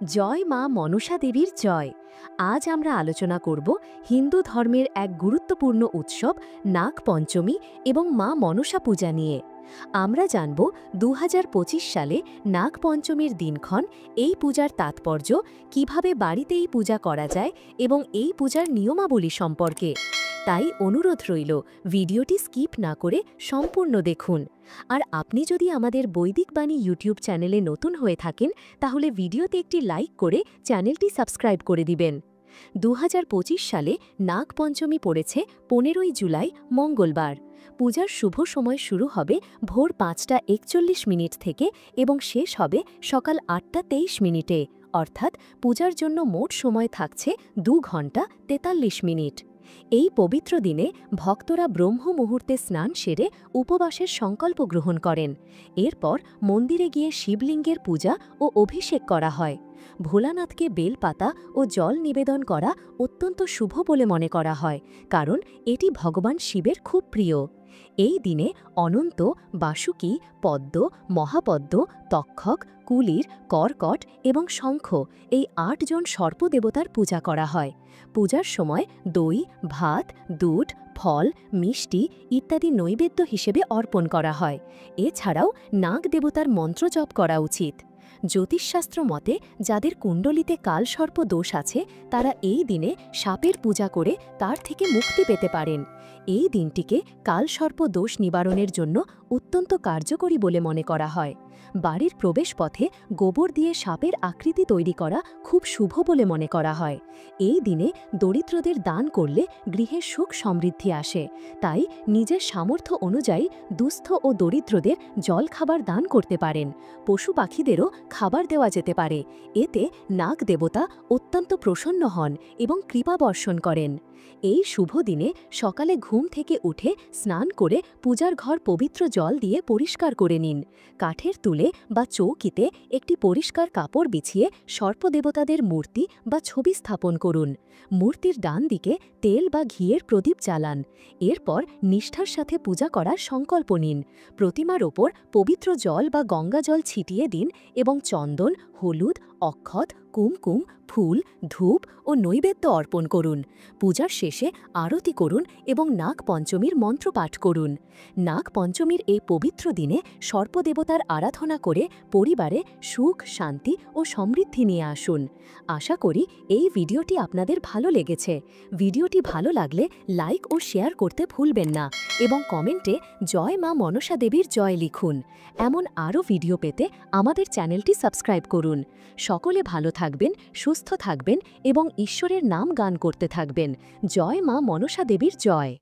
জয় মা মনসা দেবীর জয়। আজ আমরা আলোচনা করব হিন্দু ধর্মের এক গুরুত্বপূর্ণ উৎসব নাগ পঞ্চমী এবং মা মনসা পূজা নিয়ে। আমরা জানব ২০২৫ সালে নাগ পঞ্চমীর দিনক্ষণ, এই পূজার তাৎপর্য, কিভাবে বাড়িতে এই পূজা করা যায় এবং এই পূজার নিয়মাবলী সম্পর্কে। তাই অনুরোধ রইল, ভিডিওটি স্কিপ না করে সম্পূর্ণ দেখুন। আর আপনি যদি আমাদের বৈদিক বাণী ইউটিউব চ্যানেলে নতুন হয়ে থাকেন, তাহলে ভিডিওতে একটি লাইক করে চ্যানেলটি সাবস্ক্রাইব করে দিবেন। ২০২৫ সালে নাগ পঞ্চমী পড়েছে ১৫ই জুলাই, মঙ্গলবার। পূজার শুভ সময় শুরু হবে ভোর ৫টা ৪১ থেকে এবং শেষ হবে সকাল ৮টা ২৩, অর্থাৎ পূজার জন্য মোট সময় থাকছে ২ ঘন্টা ৪৩ মিনিট। এই পবিত্র দিনে ভক্তরা ব্রহ্ম মুহূর্তে স্নান সেরে উপবাসের সংকল্প গ্রহণ করেন। এরপর মন্দিরে গিয়ে শিবলিঙ্গের পূজা ও অভিষেক করা হয়। ভোলানাথকে বেলপাতা ও জল নিবেদন করা অত্যন্ত শুভ বলে মনে করা হয়, কারণ এটি ভগবান শিবের খুব প্রিয়। এই দিনে অনন্ত, বাসুকী, পদ্ম, মহাপদ্ম, তক্ষক, কুলির, কর্কট এবং শঙ্খ, এই ৮ জন সর্পদেবতার পূজা করা হয়। পূজার সময় দই, ভাত, দুধ, ফল, মিষ্টি ইত্যাদি নৈবেদ্য হিসেবে অর্পণ করা হয়। এছাড়াও নাগ দেবতার মন্ত্র জপ করা উচিত। জ্যোতিষশাস্ত্র মতে যাদের কুণ্ডলিতে কালসর্প দোষ আছে, তারা এই দিনে সাপের পূজা করে তার থেকে মুক্তি পেতে পারেন। এই দিনটিকে কালসর্প দোষ নিবারণের জন্য অত্যন্ত কার্যকরী বলে মনে করা হয়। বাড়ির প্রবেশপথে গোবর দিয়ে সাপের আকৃতি তৈরি করা খুব শুভ বলে মনে করা হয়। এই দিনে দরিদ্রদের দান করলে গৃহে সুখ সমৃদ্ধি আসে। তাই নিজের সামর্থ্য অনুযায়ী দুস্থ ও দরিদ্রদের জলখাবার দান করতে পারেন। পশু পাখিদেরও খাবার দেওয়া যেতে পারে। এতে নাগ দেবতা অত্যন্ত প্রসন্ন হন এবং কৃপা বর্ষণ করেন। এই শুভ দিনে সকালে ঘুম থেকে উঠে স্নান করে পূজার ঘর পবিত্র জল দিয়ে পরিষ্কার করে নিন। কাঠের তুলে বা চৌকিতে একটি পরিষ্কার কাপড় বিছিয়ে সর্পদেবতাদের মূর্তি বা ছবি স্থাপন করুন। মূর্তির ডান দিকে তেল বা ঘিয়ের প্রদীপ জ্বালান। এরপর নিষ্ঠার সাথে পূজা করার সংকল্প নিন। প্রতিমার ওপর পবিত্র জল বা গঙ্গা জল ছিটিয়ে দিন এবং চন্দন, হলুদ, অক্ষত, কুমকুম, ফুল, ধূপ ও নৈবেদ্য অর্পণ করুন। পূজার শেষে আরতি করুন এবং নাগ পঞ্চমীর মন্ত্র পাঠ করুন। নাগ পঞ্চমীর এই পবিত্র দিনে সর্পদেবতার আরাধনা করে পরিবারে সুখ, শান্তি ও সমৃদ্ধি নিয়ে আসুন। আশা করি এই ভিডিওটি আপনাদের ভালো লেগেছে। ভিডিওটি ভালো লাগলে লাইক ও শেয়ার করতে ভুলবেন না এবং কমেন্টে জয় মা মনসা দেবীর জয় লিখুন। এমন আরও ভিডিও পেতে আমাদের চ্যানেলটি সাবস্ক্রাইব করুন। সকলে ভালো থাকবেন, সুস্থ থাকবেন এবং ঈশ্বরের নাম গান করতে থাকবেন। জয় মা মনসা দেবীর জয়।